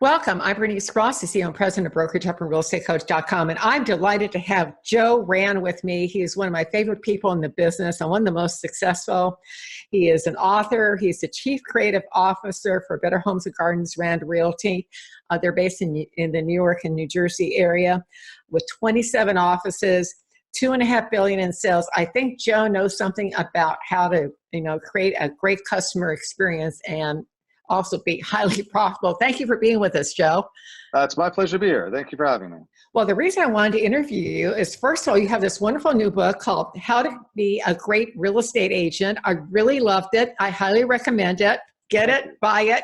Welcome. I'm Bernice Ross, the CEO and President of BrokerAgeUpandRealEstateCoach.com, and I'm delighted to have Joe Rand with me. He is one of my favorite people in the business and one of the most successful. He is an author. He's the Chief Creative Officer for Better Homes and Gardens Rand Realty. They're based in the New York and New Jersey area with 27 offices, $2.5 billion in sales. I think Joe knows something about how to, create a great customer experience and also be highly profitable. Thank you for being with us, Joe. It's my pleasure to be here. Thank you for having me. Well, the reason I wanted to interview you is, first of all, you have this wonderful new book called How to Be a Great Real Estate Agent. I really loved it. I highly recommend it. Get it, buy it.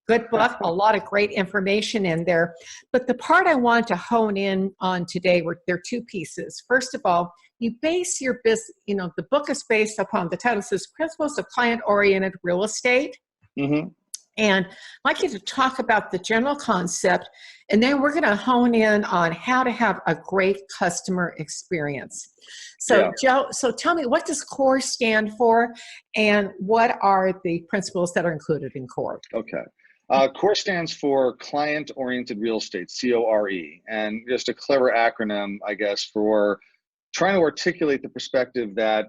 Good book, a lot of great information in there. But the part I want to hone in on today, there are two pieces. First of all, you base your business, the book is based upon, the title says Principles of Client-Oriented Real Estate. Mm-hmm. And I'd like you to talk about the general concept, and then we're going to hone in on how to have a great customer experience. So, Joe, tell me, what does CORE stand for, and what are the principles that are included in CORE? Okay. CORE stands for Client-Oriented Real Estate, C-O-R-E, and just a clever acronym, I guess, for trying to articulate the perspective that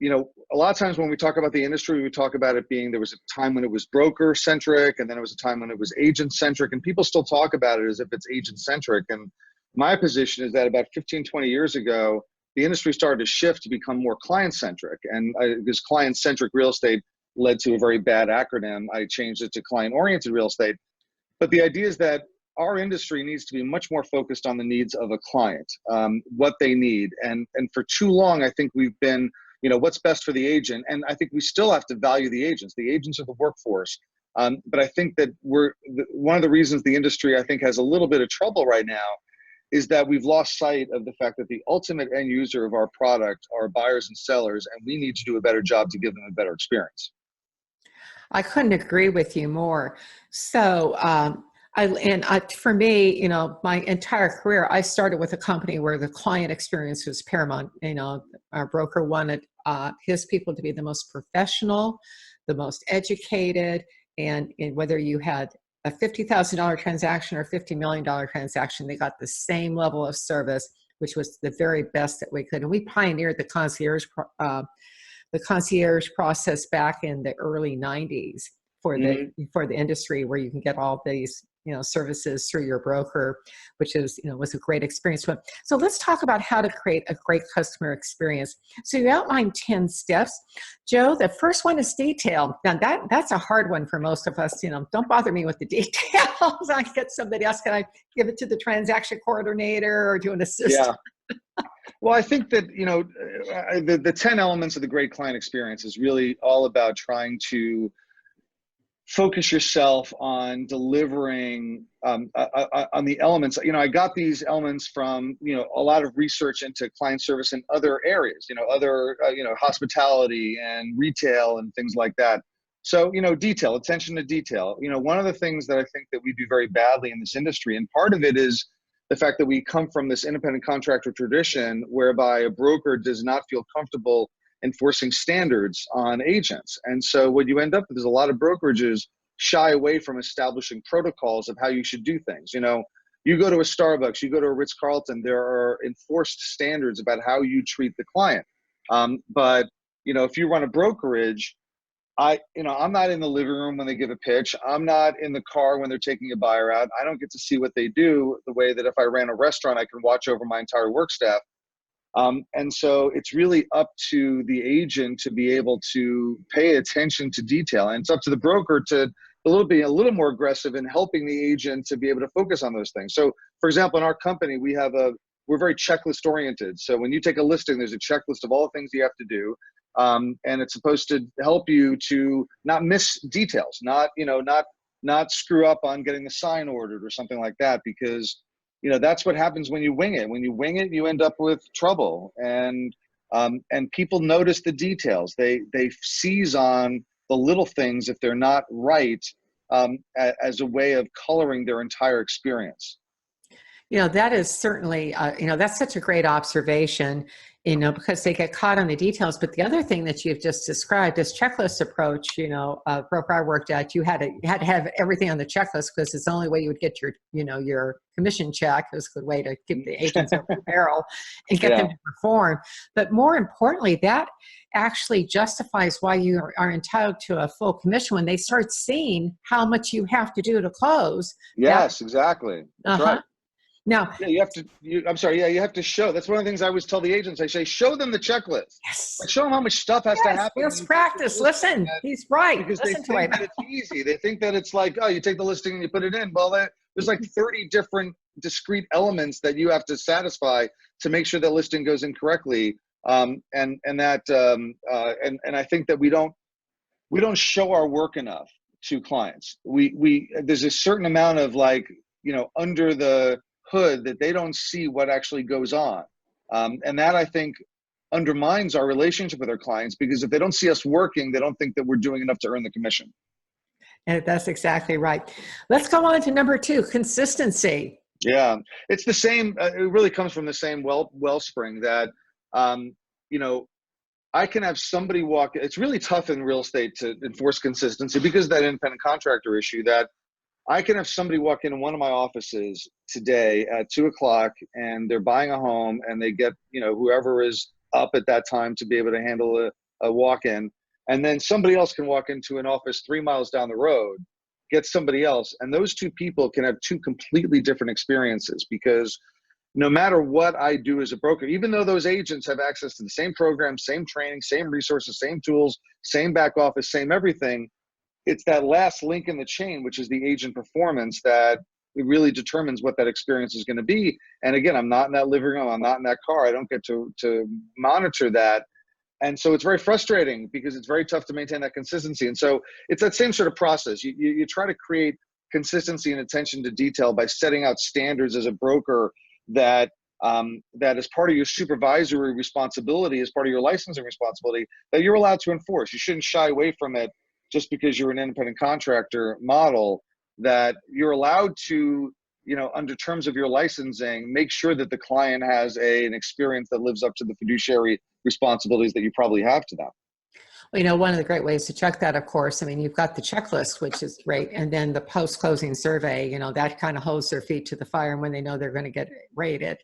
a lot of times when we talk about the industry, we talk about it being, there was a time when it was broker-centric, and then there was a time when it was agent-centric, and people still talk about it as if it's agent-centric. And my position is that about 15, 20 years ago, the industry started to shift to become more client-centric. And this client-centric real estate led to a very bad acronym. I changed it to client-oriented real estate. But the idea is that our industry needs to be much more focused on the needs of a client, what they need. And for too long, I think we've been what's best for the agent. And I think we still have to value the agents. The agents are the workforce. But I think that one of the reasons the industry, I think, has a little bit of trouble right now is that we've lost sight of the fact that the ultimate end user of our product are buyers and sellers, and we need to do a better job to give them a better experience. I couldn't agree with you more. So, for me, my entire career, I started with a company where the client experience was paramount. Our broker wanted his people to be the most professional, the most educated, and whether you had a $50,000 transaction or $50 million transaction, they got the same level of service, which was the very best that we could. And we pioneered the concierge process back in the early 90s for the industry, where you can get all these services through your broker, which is, was a great experience. So let's talk about how to create a great customer experience. So you outlined 10 steps. Joe, the first one is detail. Now that's a hard one for most of us. Don't bother me with the details. I get somebody else. Can I give it to the transaction coordinator or to an assistant? Yeah. Well, I think that, the 10 elements of the great client experience is really all about trying to focus yourself on delivering on the elements. I got these elements from, a lot of research into client service in other areas, hospitality and retail and things like that. So, detail, attention to detail. One of the things that I think that we do very badly in this industry, and part of it is the fact that we come from this independent contractor tradition whereby a broker does not feel comfortable enforcing standards on agents. And so what you end up with is a lot of brokerages shy away from establishing protocols of how you should do things. You go to a Starbucks, you go to a Ritz-Carlton, there are enforced standards about how you treat the client. But if you run a brokerage, I'm not in the living room when they give a pitch. I'm not in the car when they're taking a buyer out. I don't get to see what they do the way that if I ran a restaurant, I can watch over my entire work staff. And so it's really up to the agent to be able to pay attention to detail. And it's up to the broker to be a little more aggressive in helping the agent to be able to focus on those things. So for example, in our company, we're very checklist oriented. So when you take a listing, there's a checklist of all the things you have to do. And it's supposed to help you to not miss details, not screw up on getting the sign ordered or something like that, because that's what happens when you wing it. When you wing it, you end up with trouble. And people notice the details. They seize on the little things if they're not right, as a way of coloring their entire experience. That is certainly, that's such a great observation, because they get caught on the details. But the other thing that you've just described, this checklist approach, broker I worked at, you had to have everything on the checklist because it's the only way you would get your commission check. It was a good way to keep the agents over the barrel and get them to perform. But more importantly, that actually justifies why you are entitled to a full commission when they start seeing how much you have to do to close. Yes, exactly. That's right. Now, yeah, you have to. I'm sorry. Yeah, you have to show. That's one of the things I always tell the agents. I say, show them the checklist. Yes. Like, show them how much stuff has to happen. Yes, practice. Listen, he's right. Because Listen they think that it's easy. They think that it's like, oh, you take the listing and you put it in. Well, there's like 30 different discrete elements that you have to satisfy to make sure that listing goes in correctly. And I think that we don't show our work enough to clients. There's a certain amount of under the hood that they don't see what actually goes on. And that, I think, undermines our relationship with our clients, because if they don't see us working, they don't think that we're doing enough to earn the commission. And that's exactly right. Let's go on to number 2, consistency. Yeah, it's the same. It really comes from the same wellspring that, I can have somebody walk. It's really tough in real estate to enforce consistency because of that independent contractor issue, that I can have somebody walk into one of my offices today at 2:00 and they're buying a home and they get, whoever is up at that time to be able to handle a walk-in. And then somebody else can walk into an office 3 miles down the road, get somebody else. And those two people can have two completely different experiences, because no matter what I do as a broker, even though those agents have access to the same program, same training, same resources, same tools, same back office, same everything, it's that last link in the chain, which is the agent performance, that it really determines what that experience is going to be. And again, I'm not in that living room. I'm not in that car. I don't get to monitor that. And so it's very frustrating because it's very tough to maintain that consistency. And so it's that same sort of process. You try to create consistency and attention to detail by setting out standards as a broker that is part of your supervisory responsibility, as part of your licensing responsibility, that you're allowed to enforce. You shouldn't shy away from it just because you're an independent contractor model, that you're allowed to, under terms of your licensing, make sure that the client has an experience that lives up to the fiduciary responsibilities that you probably have to them. Well, one of the great ways to check that, of course, you've got the checklist, which is great. And then the post-closing survey, that kind of holds their feet to the fire. And when they know they're going to get rated,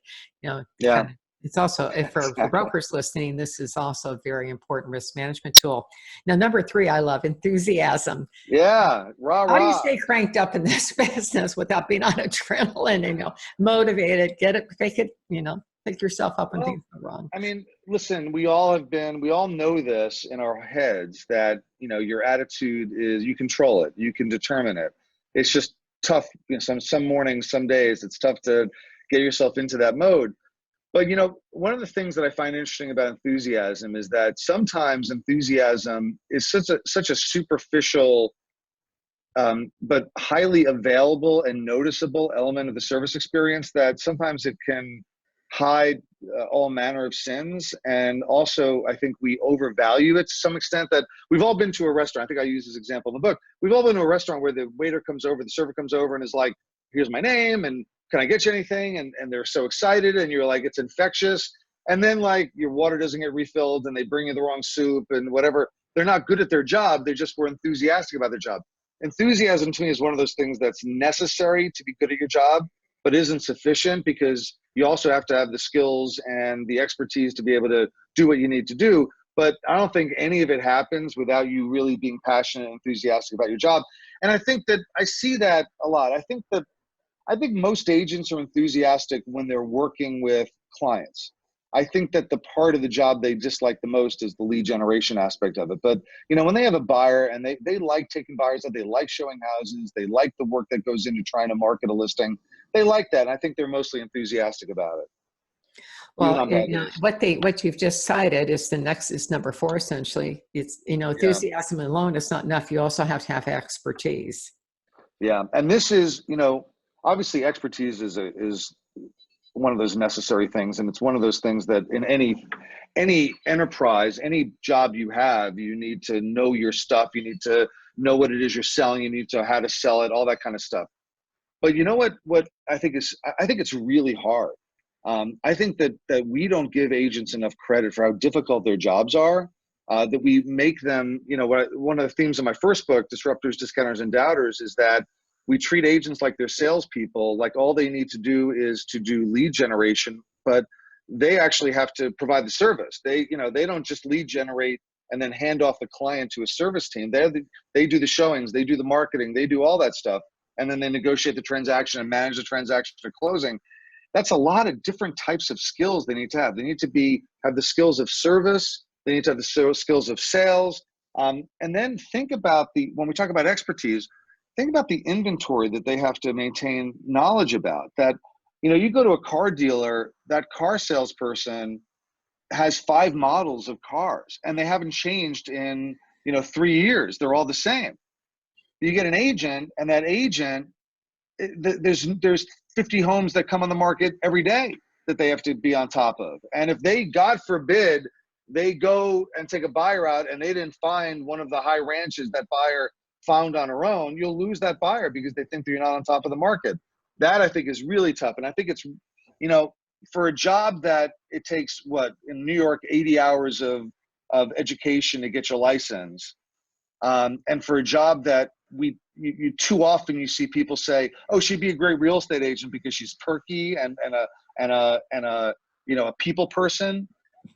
yeah. It's also, for brokers listening, this is also a very important risk management tool. Now, number 3, I love enthusiasm. Yeah, rah, How do you rah. stay cranked up in this business without being on adrenaline and, motivated, pick yourself up when things go wrong? Listen, we all know this in our heads, that, your attitude is, you control it, you can determine it. It's just tough. Some mornings, some days, it's tough to get yourself into that mode. But, one of the things that I find interesting about enthusiasm is that sometimes enthusiasm is such a superficial, but highly available and noticeable element of the service experience, that sometimes it can hide all manner of sins. And also, I think we overvalue it to some extent. That we've all been to a restaurant. I think I use this example in the book. We've all been to a restaurant where the waiter comes over, the server comes over and is like, here's my name, and can I get you anything? And they're so excited, and you're like, it's infectious. And then your water doesn't get refilled, and they bring you the wrong soup and whatever. They're not good at their job. They just were enthusiastic about their job. Enthusiasm to me is one of those things that's necessary to be good at your job, but isn't sufficient, because you also have to have the skills and the expertise to be able to do what you need to do. But I don't think any of it happens without you really being passionate and enthusiastic about your job. And I think that I see that a lot. I think most agents are enthusiastic when they're working with clients. I think that the part of the job they dislike the most is the lead generation aspect of it. But, when they have a buyer and they like taking buyers out, they like showing houses, they like the work that goes into trying to market a listing, they like that. And I think they're mostly enthusiastic about it. Well, what you've just cited is number 4, essentially. It's, enthusiasm alone is not enough. You also have to have expertise. Yeah. And this is, obviously expertise is one of those necessary things. And it's one of those things that in any enterprise, any job you have, you need to know your stuff. You need to know what it is you're selling. You need to know how to sell it, all that kind of stuff. But you know what I think it's really hard. I think that we don't give agents enough credit for how difficult their jobs are. That we make them, one of the themes of my first book, Disruptors, Discounters, and Doubters, is that we treat agents like they're salespeople, like all they need to do is to do lead generation, but they actually have to provide the service. They don't just lead generate and then hand off the client to a service team. They do the showings, they do the marketing, they do all that stuff, and then they negotiate the transaction and manage the transaction to closing. That's a lot of different types of skills they need to have. They need to have the skills of service. They need to have the skills of sales. And then think about when we talk about expertise, think about the inventory that they have to maintain knowledge about. That, you go to a car dealer, that car salesperson has 5 models of cars and they haven't changed in, 3 years. They're all the same. You get an agent, and that agent, there's 50 homes that come on the market every day that they have to be on top of. And if they, God forbid, they go and take a buyer out and they didn't find one of the high ranches that buyer found on her own, you'll lose that buyer because they think that you're not on top of the market. That, I think, is really tough. And I think it's, for a job that it takes, in New York, 80 hours of education to get your license. And for a job that you too often you see people say, oh, she'd be a great real estate agent because she's perky and a people person.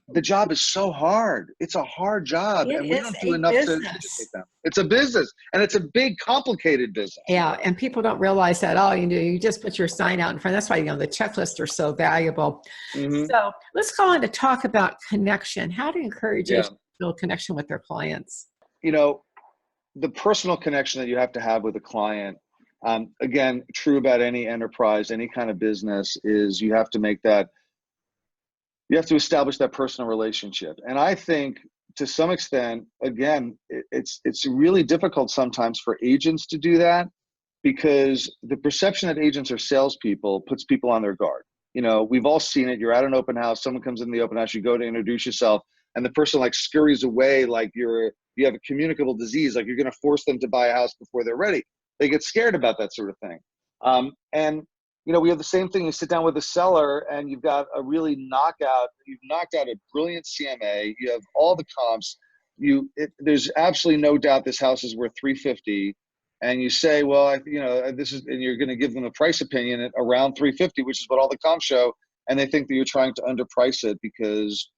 The job is so hard. It's a hard job, and we don't do enough to educate them. It's a business, and it's a big, complicated business. Yeah, and people don't realize that. Oh, you just put your sign out in front. That's why the checklists are so valuable. Mm-hmm. So let's go on to talk about connection. How to encourage agents to build connection with their clients. The personal connection that you have to have with a client, again, true about any enterprise, any kind of business, is you have to establish that personal relationship. And I think to some extent, again, it's really difficult sometimes for agents to do that, because the perception that agents are salespeople puts people on their guard. We've all seen it. You're at an open house, someone comes in the open house, you go to introduce yourself, and the person scurries away like you have a communicable disease, like you're going to force them to buy a house before they're ready. They get scared about that sort of thing. And we have the same thing. You sit down with a seller and you've got you've knocked out a brilliant CMA. You have all the comps. There's absolutely no doubt this house is worth $350. And you say, well, this is, and you're going to give them a price opinion at around $350, which is what all the comps show. And they think that you're trying to underprice it because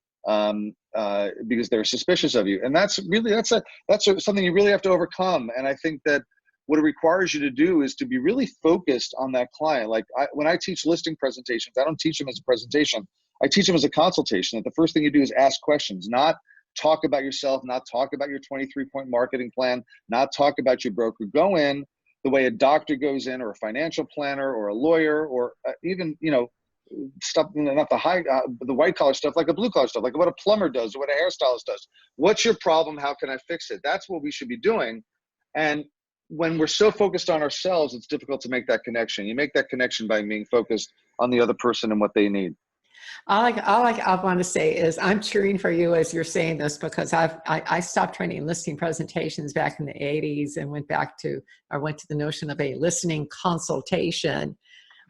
they're suspicious of you. And that's something you really have to overcome. And I think that what it requires you to do is to be really focused on that client. When I teach listing presentations, I don't teach them as a presentation. I teach them as a consultation. That the first thing you do is ask questions, not talk about yourself, not talk about your 23-point marketing plan, not talk about your broker. Go in the way a doctor goes in, or a financial planner, or a lawyer, or even, stuff, not the white collar stuff, like a blue collar stuff, like what a plumber does, or what a hairstylist does. What's your problem? How can I fix it? That's what we should be doing. And when we're so focused on ourselves, it's difficult to make that connection. You make that connection by being focused on the other person and what they need. All I want to say is I'm cheering for you as you're saying this, because I stopped training listing presentations back in the 80s and went to the notion of a listening consultation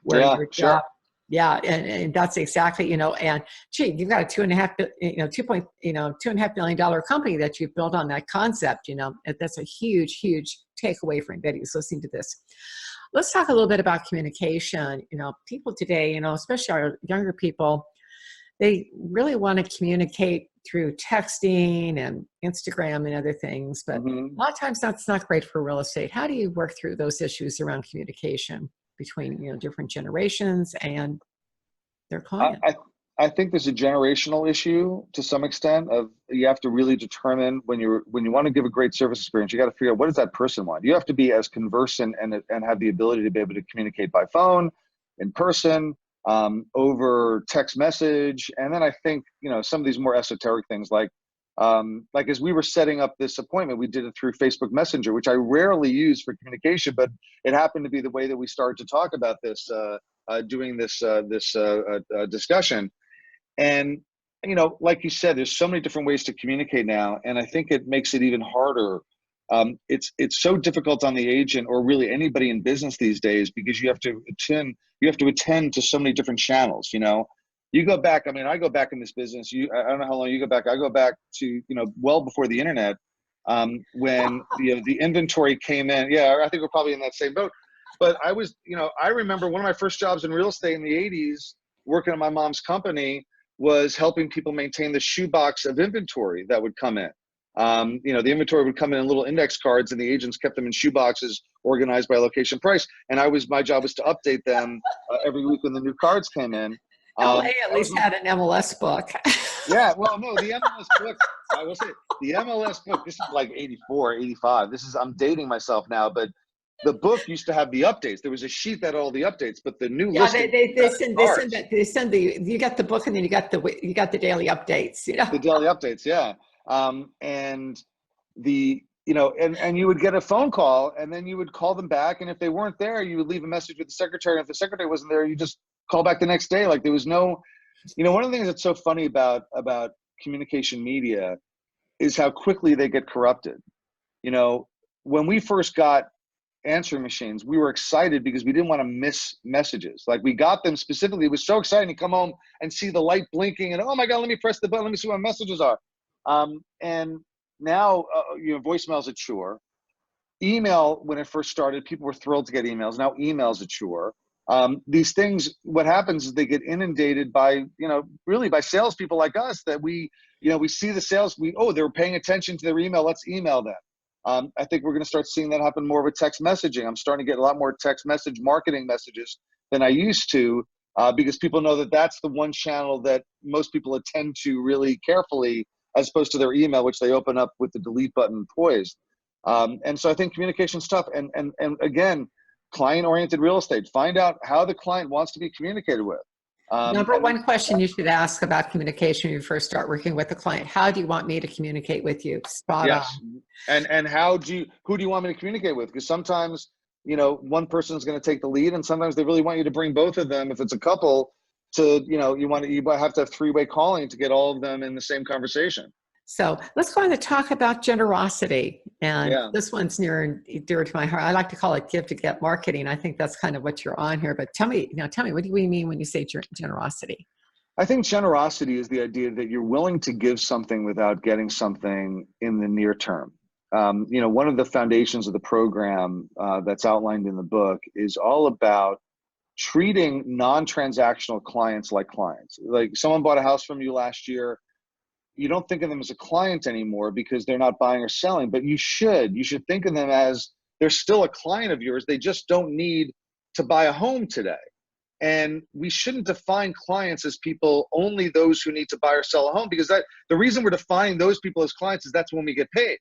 where your job. Yeah, and that's exactly, and gee, you've got a $2.5 billion company that you've built on that concept. That's a huge, huge takeaway for anybody who's listening to this. Let's talk a little bit about communication. People today, especially our younger people, they really want to communicate through texting and Instagram and other things, but a lot of times that's not great for real estate. How do you work through those issues around communication between different generations and their clients? I think there's a generational issue to some extent. Of you have to really determine when you want to give a great service experience, you got to figure out what does that person want. You have to be as conversant and have the ability to be able to communicate by phone, in person, over text message, and then I think some of these more esoteric things like as we were setting up this appointment, we did it through Facebook Messenger, which I rarely use for communication, but it happened to be the way that we started to talk about this, doing this discussion. And, like you said, there's so many different ways to communicate now. And I think it makes it even harder it's so difficult on the agent or really anybody in business these days, because you have to attend to so many different channels. You go back. I mean, I go back in this business. I don't know how long you go back. I go back to well before the internet, when the inventory came in. Yeah, I think we're probably in that same boat. But I remember one of my first jobs in real estate in the '80s, working at my mom's company, was helping people maintain the shoebox of inventory that would come in. The inventory would come in little index cards, and the agents kept them in shoeboxes organized by location price. And my job was to update them every week when the new cards came in. LA at least had an MLS book. Yeah, well, no, the MLS book, I will say, the MLS book, this is like 84, 85. I'm dating myself now, but the book used to have the updates. There was a sheet that had all the updates, but the new listing, they send you got the book, and then you got the daily updates. The daily updates, yeah. And you would get a phone call, and then you would call them back, and if they weren't there, you would leave a message with the secretary. And if the secretary wasn't there, you just call back the next day. Like, there was no, one of the things that's so funny about communication media is how quickly they get corrupted. When we first got answering machines, we were excited because we didn't want to miss messages. Like, we got them specifically. It was so exciting to come home and see the light blinking and, oh my God, let me press the button. Let me see what my messages are. And now, voicemail's a chore. Email, when it first started, people were thrilled to get emails. Now email's a chore. These things, what happens is they get inundated by, really by salespeople like us, that we see the sales, they're paying attention to their email. Let's email them. I think we're going to start seeing that happen more with text messaging. I'm starting to get a lot more text message marketing messages than I used to, because people know that that's the one channel that most people attend to really carefully, as opposed to their email, which they open up with the delete button poised. And so I think communication's tough. And again, client-oriented real estate. Find out how the client wants to be communicated with. Number one question you should ask about communication when you first start working with a client: how do you want me to communicate with you? Spot on. And who do you want me to communicate with? Because sometimes, one person is going to take the lead, and sometimes they really want you to bring both of them. If it's a couple, you have to have three-way calling to get all of them in the same conversation. So let's go on to talk about generosity. And this one's near and dear to my heart. I like to call it give to get marketing. I think that's kind of what you're on here. But tell me, what do we mean when you say generosity? I think generosity is the idea that you're willing to give something without getting something in the near term. One of the foundations of the program that's outlined in the book is all about treating non-transactional clients like clients. Like, someone bought a house from you last year. You don't think of them as a client anymore because they're not buying or selling, but you should think of them as they're still a client of yours. They just don't need to buy a home today. And we shouldn't define clients as people, only those who need to buy or sell a home, because the reason we're defining those people as clients is that's when we get paid.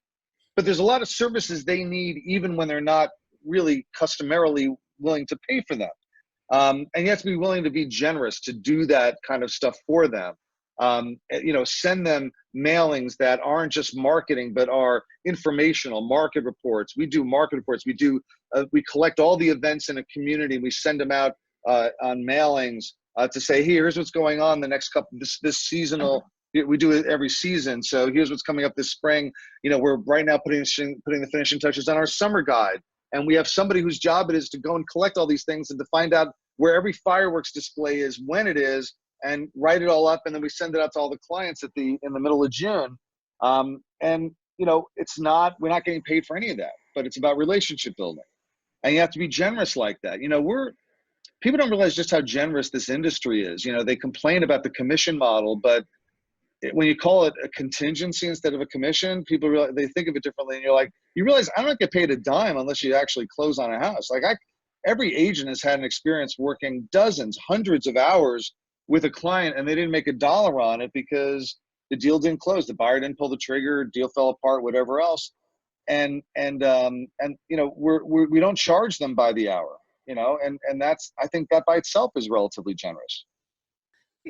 But there's a lot of services they need even when they're not really customarily willing to pay for them. And you have to be willing to be generous to do that kind of stuff for them. Send them mailings that aren't just marketing, but are informational market reports. We do market reports. We collect all the events in a community. We send them out on mailings to say, here's what's going on the next couple, this seasonal. We do it every season. So here's what's coming up this spring. We're right now putting the finishing touches on our summer guide. And we have somebody whose job it is to go and collect all these things and to find out where every fireworks display is, when it is, and write it all up, and then we send it out to all the clients in the middle of June. It's not, we're not getting paid for any of that, but it's about relationship building, and you have to be generous like that. People don't realize just how generous this industry is. They complain about the commission model, but when you call it a contingency instead of a commission, people realize, they think of it differently, and you realize I don't get paid a dime unless you actually close on a house. Every agent has had an experience working dozens, hundreds of hours with a client, and they didn't make $1 on it because the deal didn't close. The buyer didn't pull the trigger, deal fell apart, whatever else. And we don't charge them by the hour, and that's, I think that by itself is relatively generous.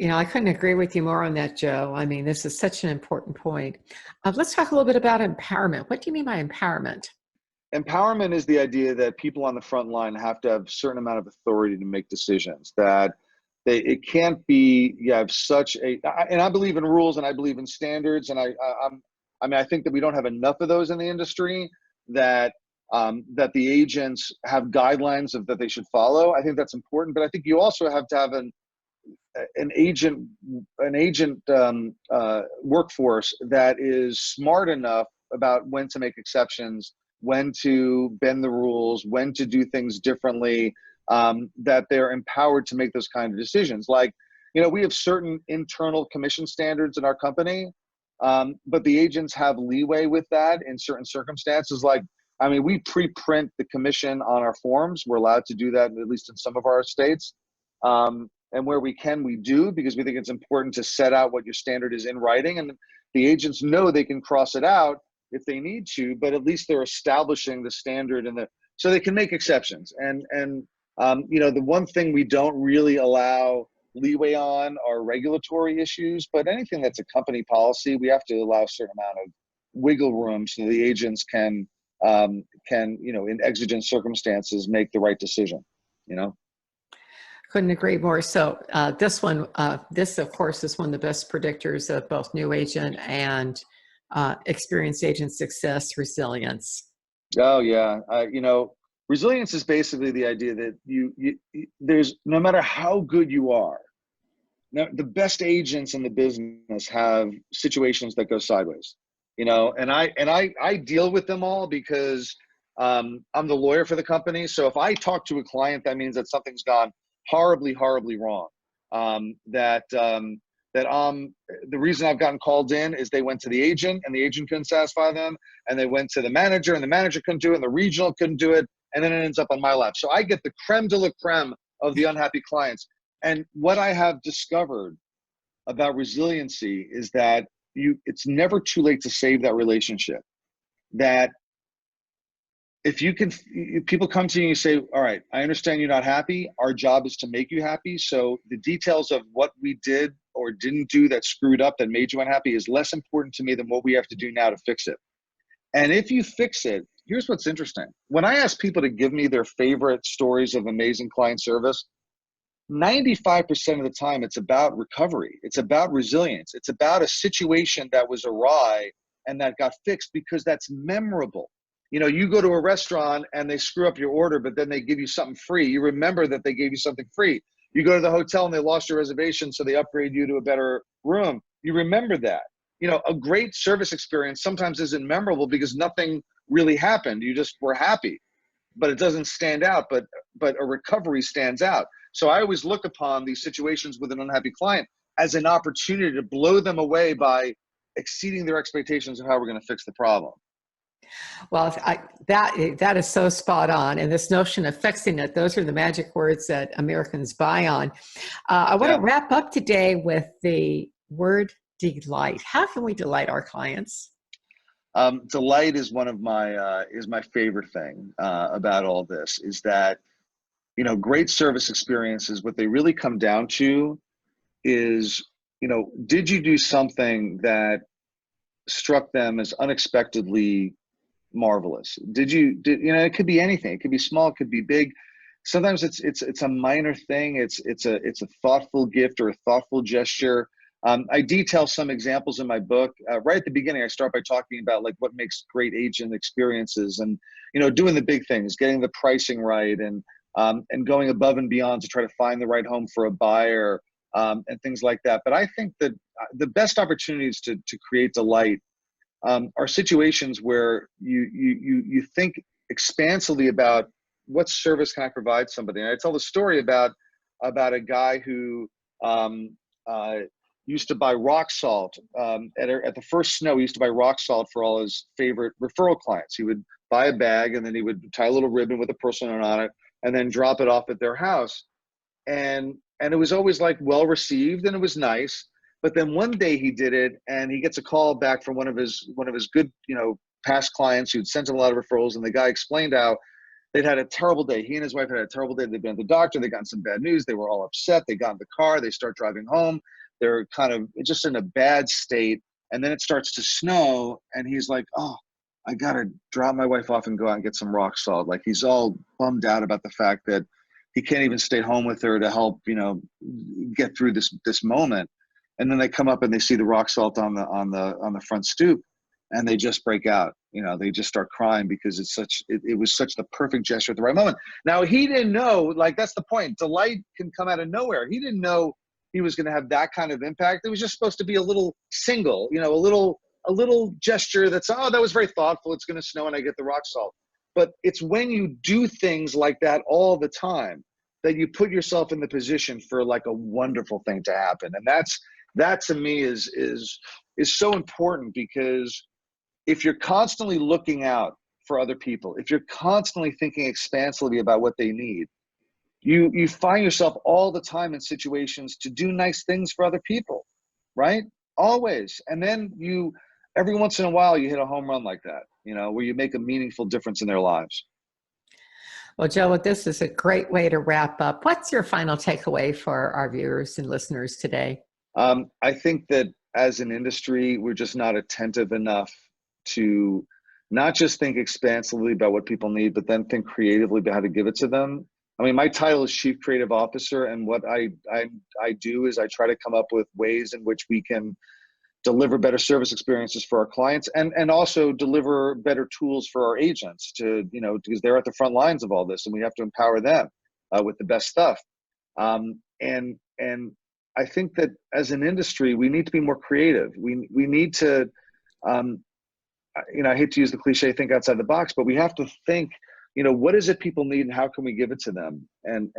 I couldn't agree with you more on that, Joe. I mean, this is such an important point. Let's talk a little bit about empowerment. What do you mean by empowerment? Empowerment is the idea that people on the front line have to have a certain amount of authority to make decisions, that it can't be, you have and I believe in rules and I believe in standards. And I think that we don't have enough of those in the industry, that that the agents have guidelines that they should follow. I think that's important, but I think you also have to have an agent workforce that is smart enough about when to make exceptions, when to bend the rules, when to do things differently, that they're empowered to make those kind of decisions. Like, we have certain internal commission standards in our company, but the agents have leeway with that in certain circumstances. Like, we pre-print the commission on our forms. We're allowed to do that, at least in some of our states. And where we can, we do, because we think it's important to set out what your standard is in writing. And the agents know they can cross it out if they need to, but at least they're establishing the standard so they can make exceptions. And the one thing we don't really allow leeway on are regulatory issues, but anything that's a company policy, we have to allow a certain amount of wiggle room so the agents can in exigent circumstances, make the right decision, Couldn't agree more. So this of course is one of the best predictors of both new agent and experienced agent success: resilience. Oh yeah. Resilience is basically the idea that there's, no matter how good you are, now, the best agents in the business have situations that go sideways, and I deal with them all because I'm the lawyer for the company. So if I talk to a client, that means that something's gone horribly, horribly wrong. The reason I've gotten called in is they went to the agent and the agent couldn't satisfy them, and they went to the manager and the manager couldn't do it, and the regional couldn't do it, and then it ends up on my lap. So I get the creme de la creme of the unhappy clients. And what I have discovered about resiliency is that it's never too late to save that relationship. That if people come to you and you say, all right, I understand you're not happy. Our job is to make you happy. So the details of what we did or didn't do that screwed up, that made you unhappy, is less important to me than what we have to do now to fix it. And if you fix it, here's what's interesting. When I ask people to give me their favorite stories of amazing client service, 95% of the time, it's about recovery. It's about resilience. It's about a situation that was awry and that got fixed because that's memorable. You go to a restaurant and they screw up your order, but then they give you something free. You remember that they gave you something free. You go to the hotel and they lost your reservation, so they upgrade you to a better room. You remember that. A great service experience sometimes isn't memorable because nothing really happened. You just were happy, but it doesn't stand out, but a recovery stands out. So I always look upon these situations with an unhappy client as an opportunity to blow them away by exceeding their expectations of how we're going to fix the problem. Well, that is so spot on. And this notion of fixing it, those are the magic words that Americans buy on. I want to wrap up today with the word delight. How can we delight our clients? Delight is one of my favorite thing about all this, is that great service experiences, what they really come down to is, did you do something that struck them as unexpectedly marvelous? It could be anything. It could be small, it could be big. Sometimes it's a minor thing. It's a thoughtful gift or a thoughtful gesture. I detail some examples in my book. Right at the beginning, I start by talking about like what makes great agent experiences, and doing the big things, getting the pricing right, and going above and beyond to try to find the right home for a buyer, and things like that. But I think that the best opportunities to create delight are situations where you think expansively about what service can I provide somebody. And I tell the story about a guy who used to buy rock salt at the first snow. He used to buy rock salt for all his favorite referral clients. He would buy a bag and then he would tie a little ribbon with a person on it and then drop it off at their house. And it was always like well received and it was nice. But then one day he did it and he gets a call back from one of his good, past clients who'd sent him a lot of referrals. And the guy explained how they'd had a terrible day. He and his wife had a terrible day. They'd been to the doctor. They got some bad news. They were all upset. They got in the car. They start driving home. They're kind of just in a bad state. And then it starts to snow. And he's like, oh, I got to drop my wife off and go out and get some rock salt. Like he's all bummed out about the fact that he can't even stay home with her to help, get through this moment. And then they come up and they see the rock salt on the front stoop and they just break out. they just start crying because it was such the perfect gesture at the right moment. Now, he didn't know, like, that's the point. Delight can come out of nowhere. He didn't know he was going to have that kind of impact. It was just supposed to be a little single, a little gesture that's, oh, that was very thoughtful. It's going to snow and I get the rock salt. But it's when you do things like that all the time that you put yourself in the position for like a wonderful thing to happen. And that to me is so important, because if you're constantly looking out for other people, if you're constantly thinking expansively about what they need, you find yourself all the time in situations to do nice things for other people, right? Always. And then every once in a while, you hit a home run like that, where you make a meaningful difference in their lives. Well, Joe, this is a great way to wrap up. What's your final takeaway for our viewers and listeners today? I think that as an industry, we're just not attentive enough to not just think expansively about what people need, but then think creatively about how to give it to them. I mean, my title is Chief Creative Officer, and what I do is I try to come up with ways in which we can deliver better service experiences for our clients, and also deliver better tools for our agents because they're at the front lines of all this, and we have to empower them with the best stuff. And I think that as an industry, we need to be more creative. We need to, I hate to use the cliche, think outside the box, but we have to think, what is it people need and how can we give it to them? And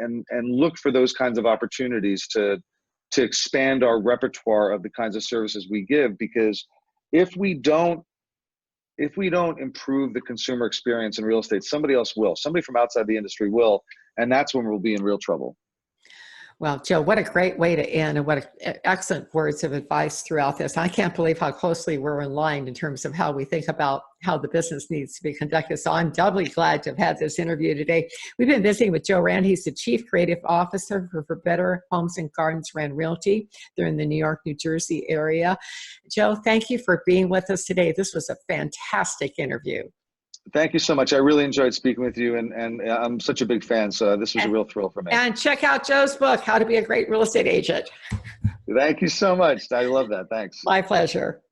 look for those kinds of opportunities to expand our repertoire of the kinds of services we give, because if we don't improve the consumer experience in real estate, somebody else will. Somebody from outside the industry will, and that's when we'll be in real trouble. Well, Joe, what a great way to end, and what excellent words of advice throughout this. I can't believe how closely we're in line in terms of how we think about how the business needs to be conducted. So I'm doubly glad to have had this interview today. We've been visiting with Joe Rand. He's the Chief Creative Officer for Better Homes and Gardens Rand Realty. They're in the New York, New Jersey area. Joe, thank you for being with us today. This was a fantastic interview. Thank you so much. I really enjoyed speaking with you, and I'm such a big fan, so this was a real thrill for me. And check out Joe's book, How to Be a Great Real Estate Agent. Thank you so much. I love that. Thanks. My pleasure.